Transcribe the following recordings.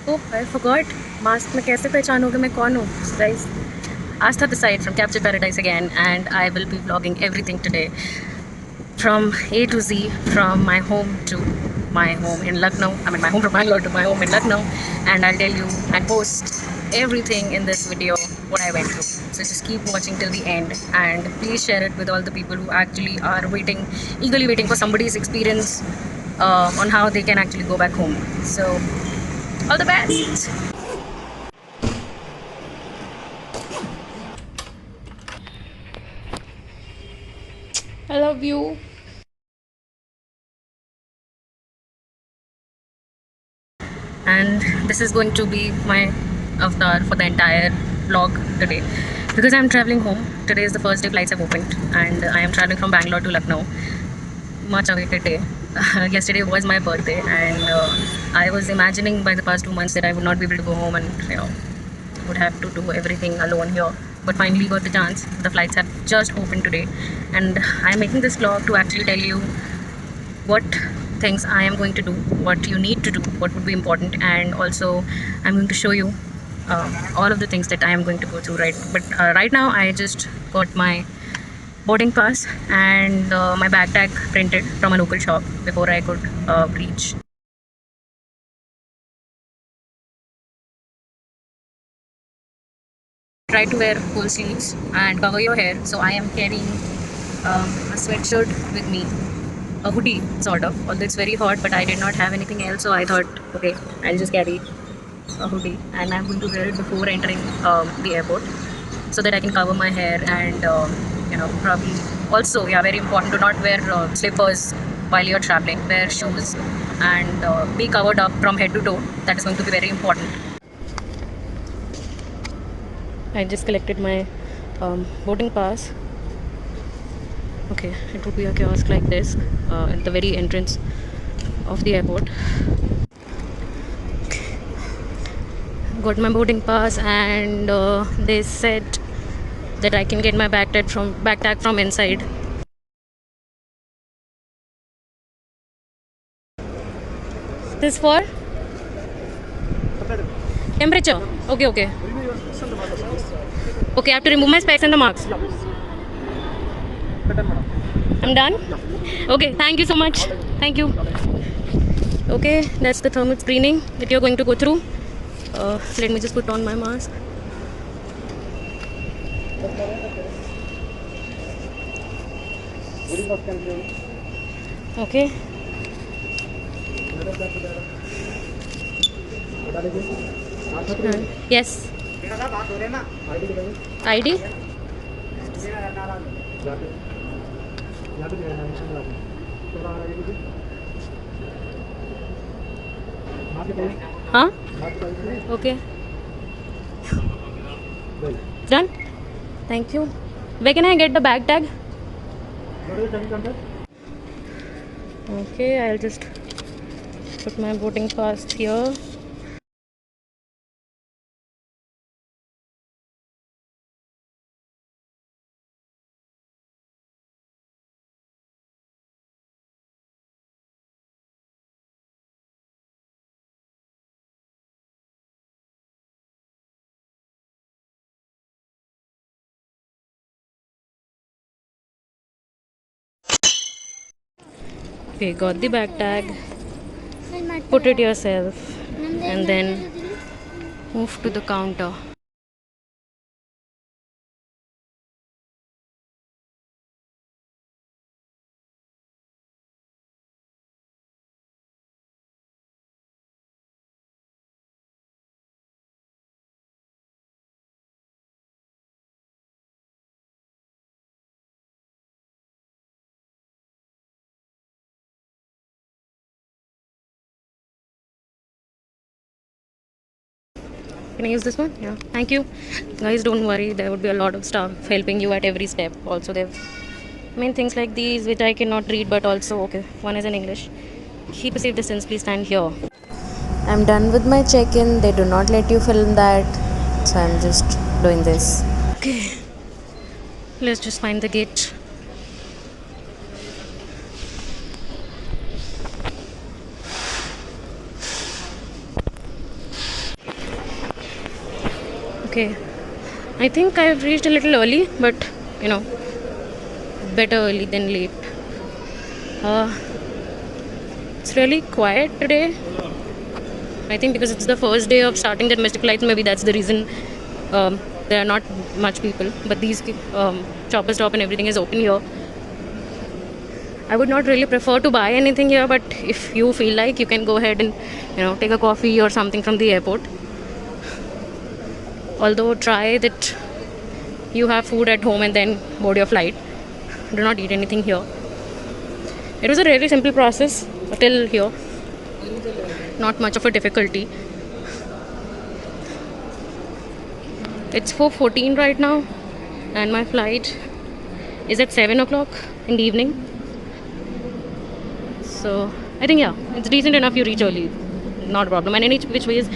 Oh, I forgot. Mask में कैसे पहचानोगे मैं कौन हूँ? Guys, Astha this side from Capture Paradise again, and I will be vlogging everything today from A to Z, from my home to my home in Lucknow. I mean, my home from Bangalore to my home in Lucknow, and I'll tell you and post everything in this video what I went through. So just keep watching till the end, and please share it with all the people who actually are waiting, eagerly waiting for somebody's experience on how they can actually go back home. So all the best. I love you. And this is going to be my avatar for the entire vlog today because I'm traveling home. Today is the first day flights have opened, and I am traveling from Bangalore to Lucknow. Much awaited day. Yesterday was my birthday, and I was imagining by the past 2 months that I would not be able to go home and would have to do everything alone here. But finally got the chance. The flights have just opened today, and I'm making this vlog to actually tell you what things I am going to do, what you need to do, what would be important, and also I'm going to show you all of the things that I am going to go through. Right, but right now I just got my boarding pass and my bag tag printed from a local shop before I could reach. Try to wear full sleeves and cover your hair, so I am carrying a sweatshirt with me, a hoodie sort of, although it's very hot, but I did not have anything else, so I thought, okay, I'll just carry a hoodie, and I'm going to wear it before entering the airport so that I can cover my hair, and probably also, yeah, very important to not wear slippers while you're traveling. Wear shoes and be covered up from head to toe. That is going to be very important. I just collected my boarding pass. Okay, it would be a kiosk like this at the very entrance of the airport. Got my boarding pass, and they said that I can get my back tag from inside. This for temperature. Okay, okay. Okay, I have to remove my specs and the marks. I'm done. Okay, thank you so much. Thank you. Okay, that's the thermal screening that you're going to go through. Let me just put on my mask. Okay. Yes. ID? Huh? Okay. Done? Thank you. Where can I get the bag tag? Okay, I'll just put my boarding pass here. Okay, got the bag tag. Put it yourself and then move to the counter. Can I use this one? Yeah. Thank you. Guys, don't worry. There would be a lot of staff helping you at every step. Also, they've main things like these which I cannot read, but also, okay, one is in English. Keep a safe distance. Please stand here. I'm done with my check-in. They do not let you film that, so I'm just doing this. Okay. Let's just find the gate. Okay, I think I've reached a little early, but you know, better early than late. Uh, it's really quiet today. I think because it's the first day of starting the domestic flights, maybe that's the reason there are not much people. But these chopper stop and everything is open here. I would not really prefer to buy anything here, but if you feel like, you can go ahead and take a coffee or something from the airport. Although try that you have food at home and then board your flight. Do not eat anything here. It was a really simple process till here. Not much of a difficulty. It's 4:14 right now, and my flight is at 7 o'clock in the evening. So I think, yeah, it's decent enough. You reach early, not a problem. And in each which ways,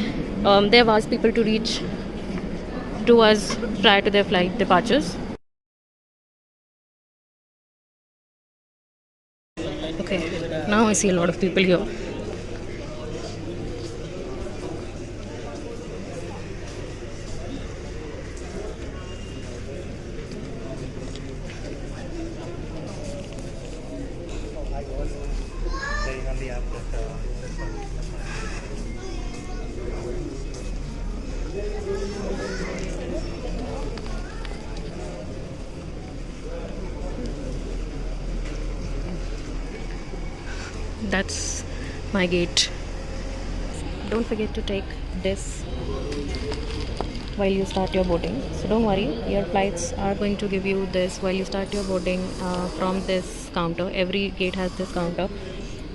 they have asked people to reach to us prior to their flight departures. Okay, now I see a lot of people here. That's my gate. Don't forget to take this while you start your boarding. So don't worry, your flights are going to give you this while you start your boarding from this counter. Every gate has this counter,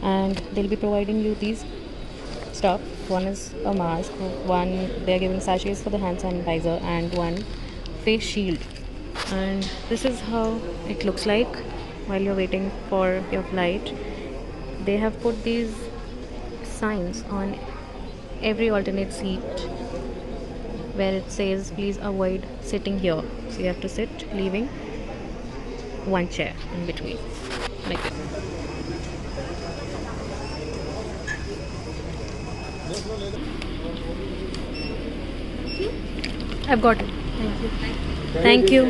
and they'll be providing you these stuff. One is a mask, one they're giving sachets for the hand sanitizer, and one face shield. And this is how it looks like while you're waiting for your flight. They have put these signs on every alternate seat where it says please avoid sitting here. So you have to sit leaving one chair in between, like this. I've got it. Thank you. Thank you.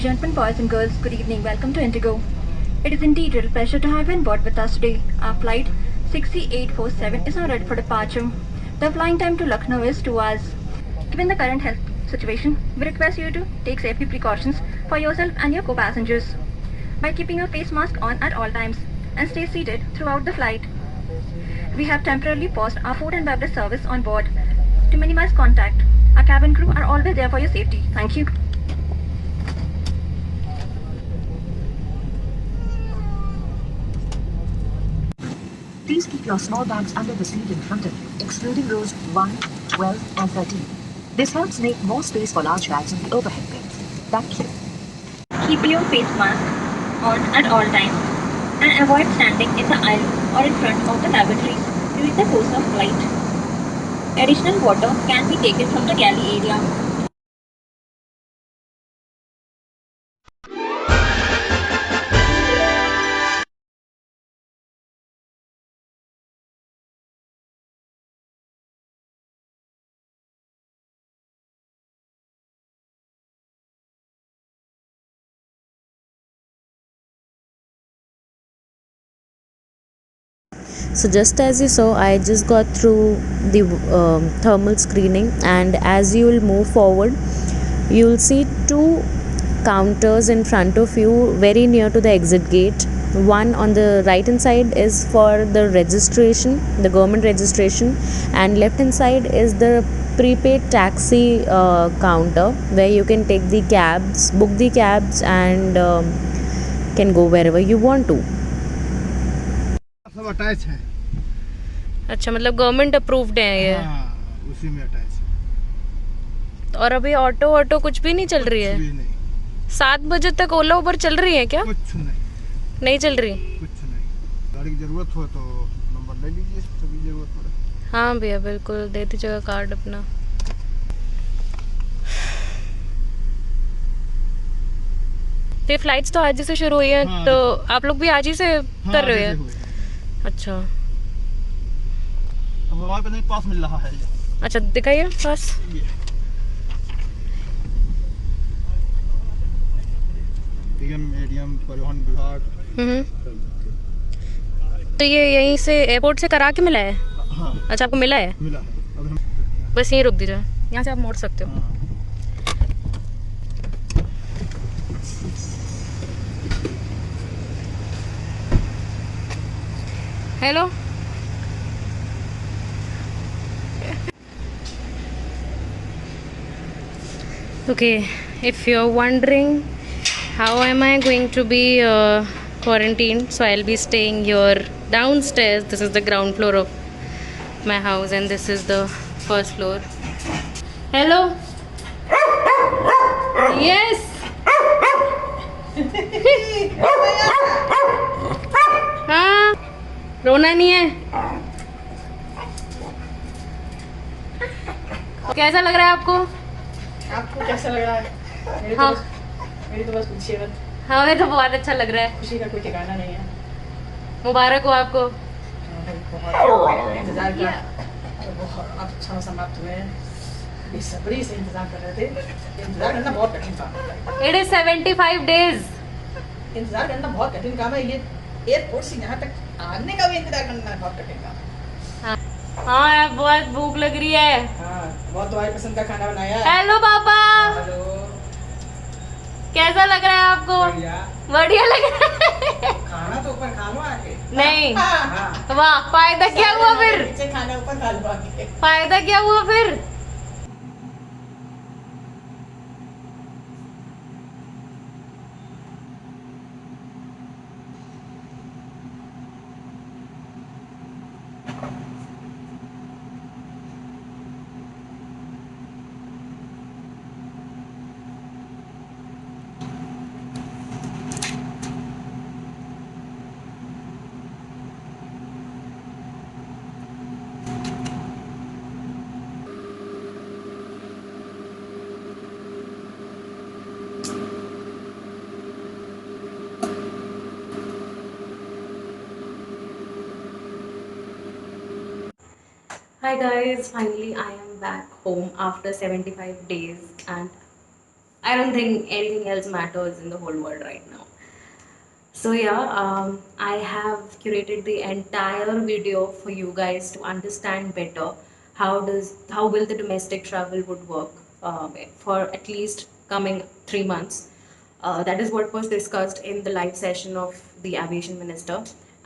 Gentlemen, boys and girls, good evening. Welcome to Indigo. It is indeed a real pleasure to have you on board with us today. Our flight 6847 is now ready for departure. The flying time to Lucknow is 2 hours. Given the current health situation, we request you to take safety precautions for yourself and your co-passengers by keeping your face mask on at all times and stay seated throughout the flight. We have temporarily paused our food and beverage service on board to minimize contact. Our cabin crew are always there for your safety. Thank you. Please keep your small bags under the seat in front of you, excluding rows 1, 12, and 13. This helps make more space for large bags in the overhead bins. Thank you. Keep your face mask on at all times and avoid standing in the aisle or in front of the lavatories during the course of flight. Additional water can be taken from the galley area. So just as you saw, I just got through the thermal screening, and as you will move forward, you will see two counters in front of you very near to the exit gate. One on the right hand side is for the registration, the government registration, and left hand side is the prepaid taxi counter where you can take the cabs, book the cabs, and can go wherever you want to. सब attach है। अच्छा, मतलब government approved है ये? हाँ, उसी में attach है। और अभी ऑटो ऑटो कुछ भी नहीं चल रही है? भी नहीं, 7 बजे तक ओला उबर चल रही है क्या? कुछ नहीं, नहीं चल रही? कुछ नहीं। गाड़ी की जरूरत हो तो नंबर ले लीजिए, तभी जरूरत पड़े। हाँ भैया बिल्कुल, दे दीजिएगा कार्ड अपना। ये फ्लाइट्स तो आज ही से शुरू हुई है, हाँ, तो आप लोग भी आज ही से हाँ, कर रहे जैसे हो? हुए हैं। अच्छा अब हमारे पे नहीं पास मिल रहा है ये। अच्छा, दिखाइए बस। डीएम एडीएम परिवहन विभाग। तो ये यहीं से एयरपोर्ट से करा के मिला है? हाँ, अच्छा, आपको मिला है? मिला है। अब हम बस यहीं रुक दीजिए, यहाँ से आप मोड़ सकते हो। हाँ। Hello, okay, if you're wondering how am I going to be quarantined, so I'll be staying here downstairs. This is the ground floor of my house and this is the first floor. Hello. Yes. हाँ, रोना नहीं है। कैसा लग रहा है आपको? आपको कैसा लग रहा है? हाँ, मेरी तो बस पूछिए मत। हमें तो बहुत अच्छा लग रहा है। खुशी का कोई ठिकाना नहीं है। मुबारक हो आपको। बहुत इंतजार किया, तो बहुत अब समय समाप्त हुए हैं। बेसब्री से इंतजार कर रहे थे। इंतजार करना बहुत कठिन काम है। It is 75 days. इंतजार करना बहुत कठिन काम है। ये एयरपोर्ट से यहाँ तक आने का भी इंतजार करना बहुत कठिन काम है। हाँ यार, बहुत भूख लग रही है। हाँ, बहुत तुम्हारी पसंद का खाना बनाया है। हेलो पापा, हेलो, कैसा लग रहा है आपको? बढ़िया। बढ़िया लग रहा है। खाना तो ऊपर खा लो आके। नहीं, हाँ, वाह, फायदा क्या हुआ फिर? नीचे खाना ऊपर खा लो आके। फायदा क्या हुआ फिर? Hi guys, finally I am back home after 75 days and I don't think anything else matters in the whole world right now. So yeah, I have curated the entire video for you guys to understand better how will the domestic travel would work for at least coming 3 months. That is what was discussed in the live session of the aviation minister,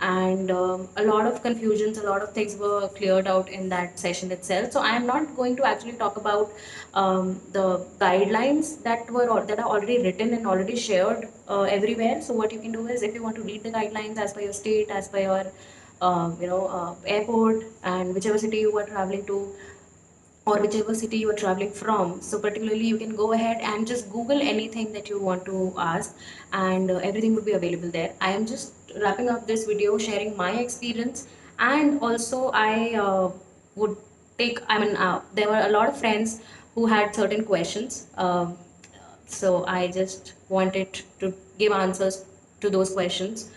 and a lot of confusions, a lot of things were cleared out in that session itself. So I am not going to actually talk about the guidelines that are already written and already shared everywhere. So what you can do is, if you want to read the guidelines as per your state, as per your airport, and whichever city you are traveling to, or whichever city you are traveling from. So particularly you can go ahead and just Google anything that you want to ask, and everything would be available there. I am just wrapping up this video sharing my experience, and also I would take, I mean, there were a lot of friends who had certain questions. So I just wanted to give answers to those questions,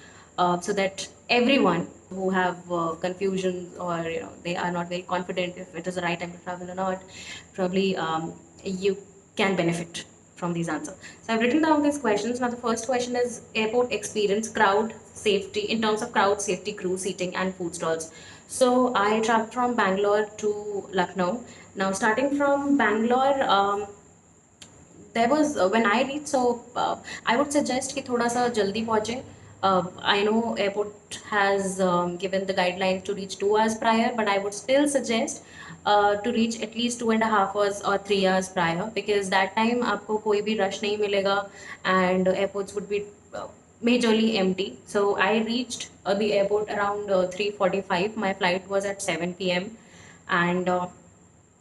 so that everyone who have confusion, or they are not very confident if it is the right time to travel or not, probably you can benefit from these answers. So I've written down these questions. Now the first question is airport experience, crowd safety, in terms of crowd safety, crew seating and food stalls. So I traveled from Bangalore to Lucknow. Now starting from Bangalore, there was when I reached, so I would suggest कि थोड़ा सा जल्दी पहुँचे. I know airport has given the guidelines to reach 2 hours prior, but I would still suggest to reach at least 2.5 hours or 3 hours prior, because that time आपको कोई भी rush नहीं मिलेगा and airports would be majorly empty. So I reached the airport around 3:45. My flight was at 7 p.m. and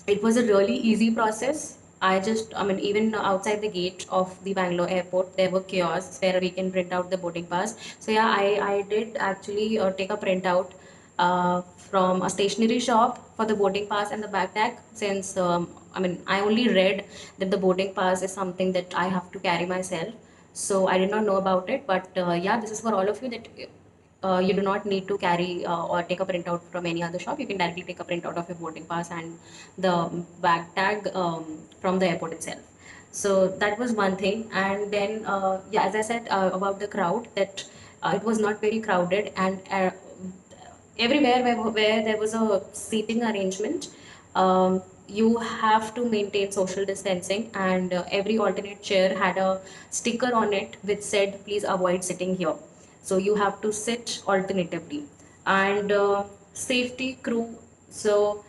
it was a really easy process. I mean, even outside the gate of the Bangalore airport, there were kiosks where we can print out the boarding pass. So yeah, I did actually take a printout from a stationery shop for the boarding pass and the bag tag. Since I mean, I only read that the boarding pass is something that I have to carry myself, so I did not know about it. But yeah, this is for all of you that you do not need to carry or take a printout from any other shop. You can directly take a printout of your boarding pass and the bag tag from the airport itself. So that was one thing. And then, yeah, as I said about the crowd, that it was not very crowded, and everywhere where there was a seating arrangement, you have to maintain social distancing, and every alternate chair had a sticker on it which said, please avoid sitting here. So you have to sit alternatively. And safety crew. So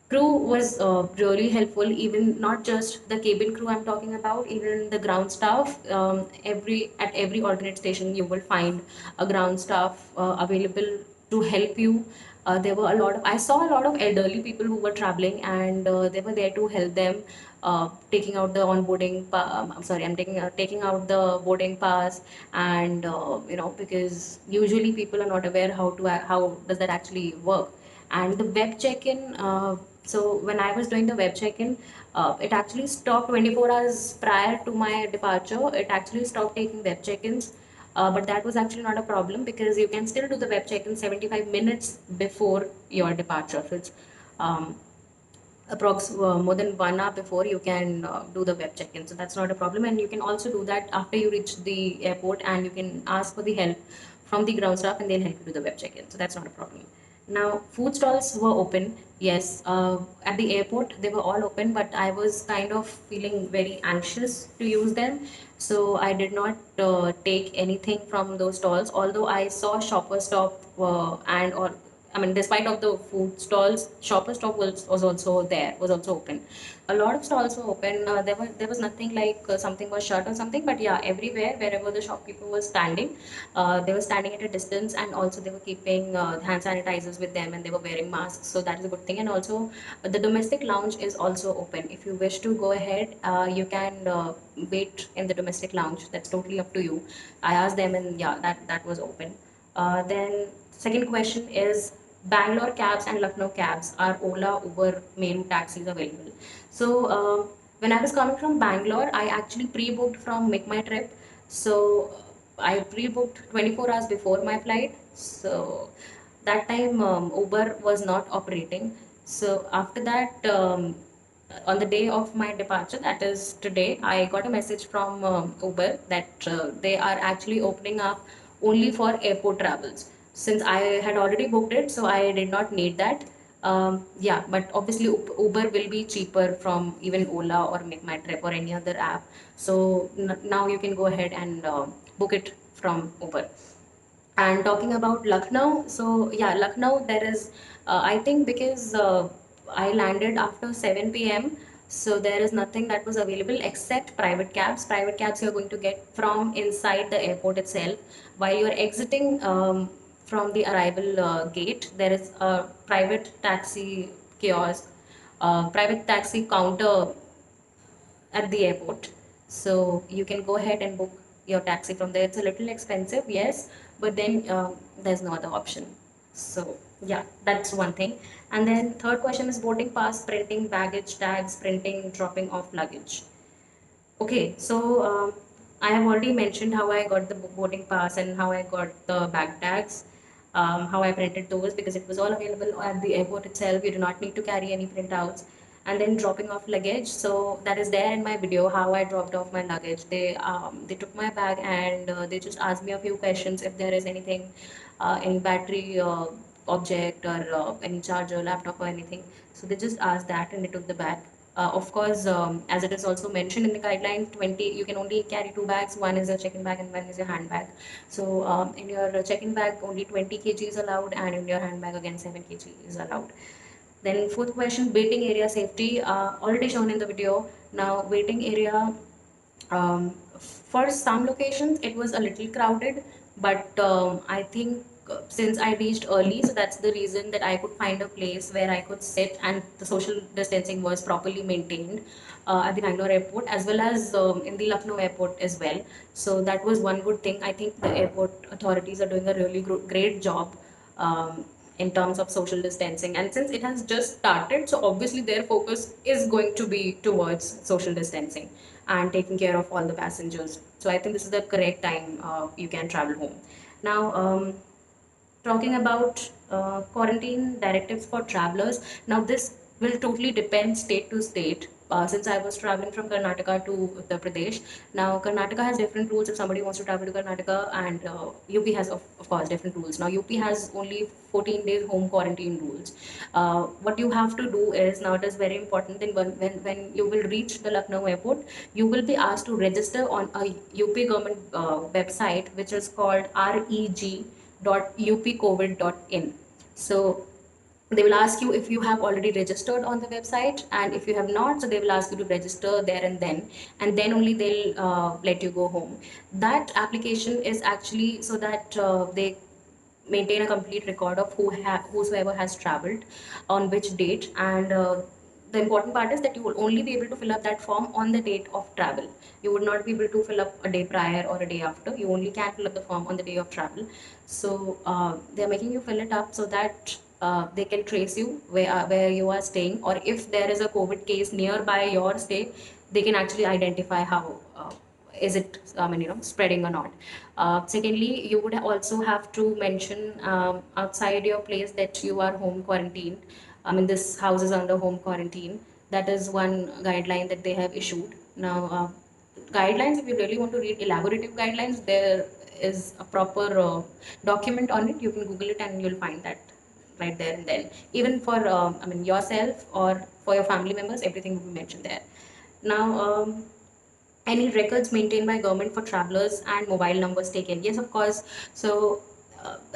crew was really helpful, even not just the cabin crew I'm talking about, even the ground staff. Every alternate station you will find a ground staff available to help you. There were a lot of I saw a lot of elderly people who were traveling, and they were there to help them taking out the I'm sorry, I'm taking out the boarding pass. And because usually people are not aware how does that actually work. And the web check-in, so when I was doing the web check-in, it actually stopped 24 hours prior to my departure. It actually stopped taking web check-ins. But that was actually not a problem, because you can still do the web check-in 75 minutes before your departure. So it's um, more than 1 hour before you can do the web check-in, so that's not a problem. And you can also do that after you reach the airport, and you can ask for the help from the ground staff, and they'll help you do the web check-in, so that's not a problem. Now, food stalls were open, yes. At the airport they were all open, but I was kind of feeling very anxious to use them, so I did not take anything from those stalls, although I saw shopper stop and or I mean, despite of the food stalls, shopper stop was also open. A lot of stalls were open. There was nothing like something was shut or something, but yeah, everywhere wherever the shopkeeper was standing, they were standing at a distance, and also they were keeping hand sanitizers with them, and they were wearing masks. So that is a good thing. And also, the domestic lounge is also open. If you wish to go ahead, you can wait in the domestic lounge. That's totally up to you. I asked them, and yeah, that was open. Then second question is, Bangalore cabs and Lucknow cabs, are Ola, Uber, Meru taxis available? So when I was coming from Bangalore, I actually pre-booked from Make My Trip. So I pre-booked 24 hours before my flight. So that time Uber was not operating. So after that, on the day of my departure, that is today, I got a message from Uber that they are actually opening up only for airport travels. Since I had already booked it, so I did not need that. Yeah, but obviously Uber will be cheaper from even Ola or Make My Trip or any other app. So now you can go ahead and book it from Uber. And talking about Lucknow, so yeah, Lucknow, there is, I think because I landed after 7 p.m., so there is nothing that was available except private cabs. Private cabs you're going to get from inside the airport itself. While you're exiting from the arrival gate, there is a private taxi kiosk, private taxi counter at the airport. So you can go ahead and book your taxi from there. It's a little expensive, yes, but then there's no other option. So yeah, that's one thing. And then third question is boarding pass, printing, baggage tags, printing, dropping off luggage. Okay, so I have already mentioned how I got the boarding pass and how I got the bag tags, how I printed those because it was all available at the airport itself. You do not need to carry any printouts. And then dropping off luggage. So that is there in my video how I dropped off my luggage. They took my bag and they just asked me a few questions if there is anything, any battery object or any charger, laptop or anything. So they just asked that and they took the bag. Of course, as it is also mentioned in the guideline, 20, you can only carry two bags. One is a check-in bag and one is a handbag. So in your check-in bag, only 20 kg is allowed, and in your handbag, again, 7 kg is allowed. Then fourth question, waiting area safety, already shown in the video. Now, waiting area, for some locations, it was a little crowded, but I think since I reached early, so that's the reason that I could find a place where I could sit and the social distancing was properly maintained at the Bangalore airport as well as in the Lucknow airport as well. So that was one good thing. I think the airport authorities are doing a really great job in terms of social distancing. And since it has just started, so obviously their focus is going to be towards social distancing and taking care of all the passengers. So I think this is the correct time you can travel home. Now, talking about quarantine directives for travelers. Now, this will totally depend state to state. Since I was traveling from Karnataka to Uttar Pradesh, now Karnataka has different rules if somebody wants to travel to Karnataka, and UP has, of course, different rules. Now, UP has only 14 days home quarantine rules. What you have to do is now it is very important that when you will reach the Lucknow airport, you will be asked to register on a UP government website which is called reg.upcovid.in. So they will ask you if you have already registered on the website, and if you have not, so they will ask you to register there and then only they'll let you go home. That application is actually so that they maintain a complete record of whosoever has traveled on which date, and the important part is that you will only be able to fill up that form on the date of travel. You would not be able to fill up a day prior or a day after. You only can fill up the form on the day of travel. So they are making you fill it up so that they can trace you where you are staying, or if there is a COVID case nearby your stay, they can actually identify how is it spreading or not. Secondly, you would also have to mention outside your place that you are home quarantined. I mean, this house is under home quarantine. That is one guideline that they have issued. Now, guidelines, if you really want to read elaborative guidelines, there is a proper document on it. You can Google it and you'll find that right there and then. Even for, yourself or for your family members, everything will be mentioned there. Now, any records maintained by government for travelers and mobile numbers taken? Yes, of course. So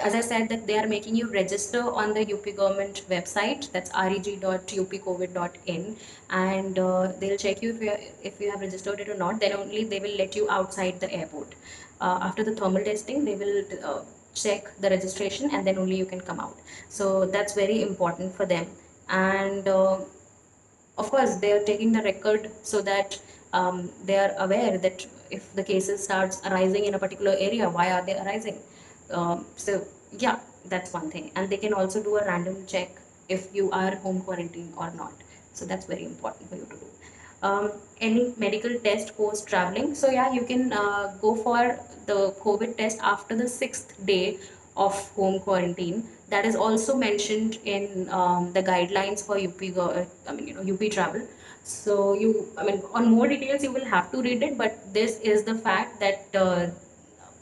as I said, that they are making you register on the UP government website, that's reg.upcovid.in, and they'll check you if you have registered it or not. Then only they will let you outside the airport. After the thermal testing, they will check the registration, and then only you can come out. So that's very important for them. And of course they are taking the record so that they are aware that if the cases starts arising in a particular area, why are they arising. So yeah, that's one thing, and they can also do a random check if you are home quarantine or not. So that's very important for you to do. Any medical test post traveling? So yeah, you can go for the COVID test after the 6th day of home quarantine. That is also mentioned in the guidelines for UP travel. So on more details you will have to read it, but this is the fact that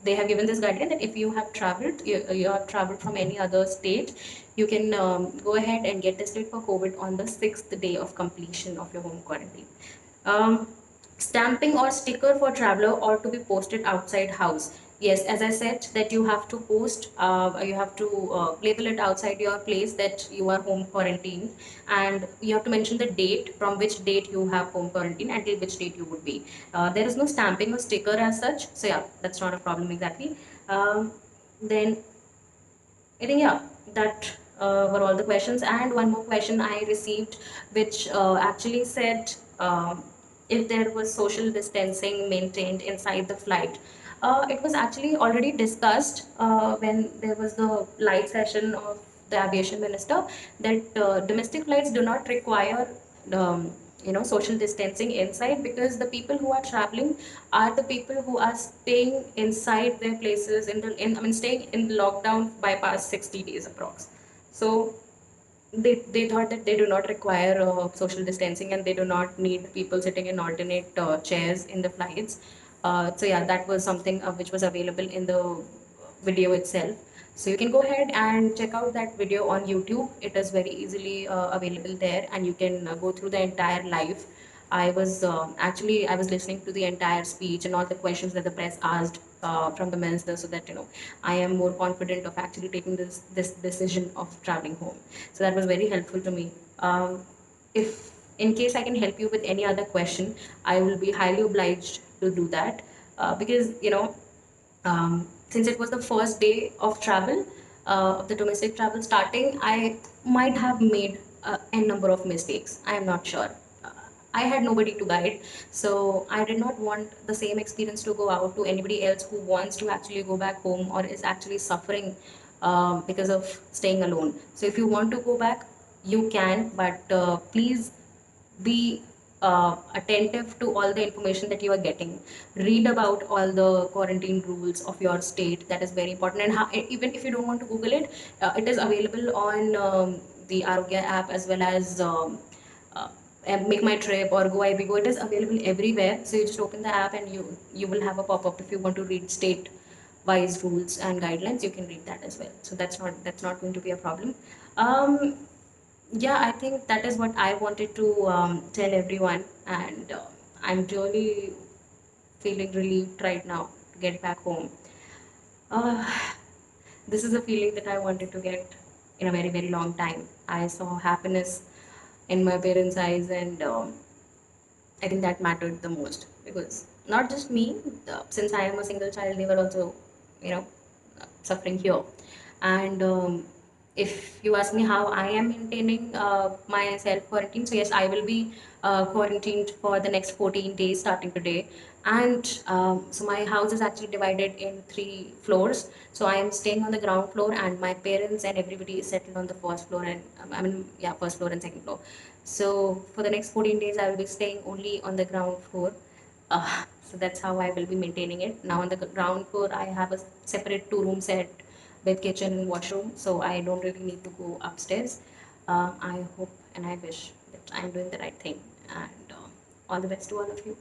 they have given this guideline that if you have traveled, you have traveled from any other state, you can go ahead and get tested for COVID on the 6th day of completion of your home quarantine. um, Stamping or sticker for traveler or to be posted outside house. Yes, as I said, that you have to post, you have to label it outside your place that you are home quarantine, and you have to mention the date, from which date you have home quarantine until which date you would be. There is no stamping or sticker as such, so yeah, that's not a problem exactly. Then I think, yeah, that were all the questions. And one more question I received, which actually said if there was social distancing maintained inside the flight. It was actually already discussed when there was the live session of the aviation minister, that domestic flights do not require social distancing inside, because the people who are traveling are the people who are staying inside their places staying in lockdown by past 60 days approx. So they thought that they do not require social distancing, and they do not need people sitting in alternate chairs in the flights. So yeah, that was something which was available in the video itself. So you can go ahead and check out that video on YouTube. It is very easily available there, and you can go through the entire live. I was listening to the entire speech and all the questions that the press asked from the minister, so that I am more confident of actually taking this decision of traveling home. So that was very helpful to me. If in case I can help you with any other question, I will be highly obliged to do that, because since it was the first day of travel, of the domestic travel starting, I might have made a number of mistakes. I am not sure. Uh, I had nobody to guide, so I did not want the same experience to go out to anybody else who wants to actually go back home or is actually suffering because of staying alone. So if you want to go back, you can, but please be attentive to all the information that you are getting. Read about all the quarantine rules of your state. That is very important. And how, even if you don't want to Google it, it is available on the Arogya app, as well as uh, Make My Trip or Go Ibigo. It is available everywhere. So you just open the app and you will have a pop up if you want to read state wise rules and guidelines. You can read that as well. So that's not going to be a problem. Yeah, I think that is what I wanted to tell everyone, and I'm really feeling relieved right now to get back home. Uh, this is a feeling that I wanted to get in a very, very long time. I saw happiness in my parents' eyes, and I think that mattered the most, because not just me, since I am a single child, they were also, suffering here. And if you ask me how I am maintaining my self quarantine, so yes, I will be quarantined for the next 14 days starting today. And so my house is actually divided in 3 floors. So I am staying on the ground floor, and my parents and everybody is settled on the first floor, and yeah, first floor and second floor. So for the next 14 days, I will be staying only on the ground floor. So that's how I will be maintaining it. Now on the ground floor, I have a separate 2 room set with kitchen and washroom, so I don't really need to go upstairs. I hope and I wish that I'm doing the right thing, and all the best to all of you.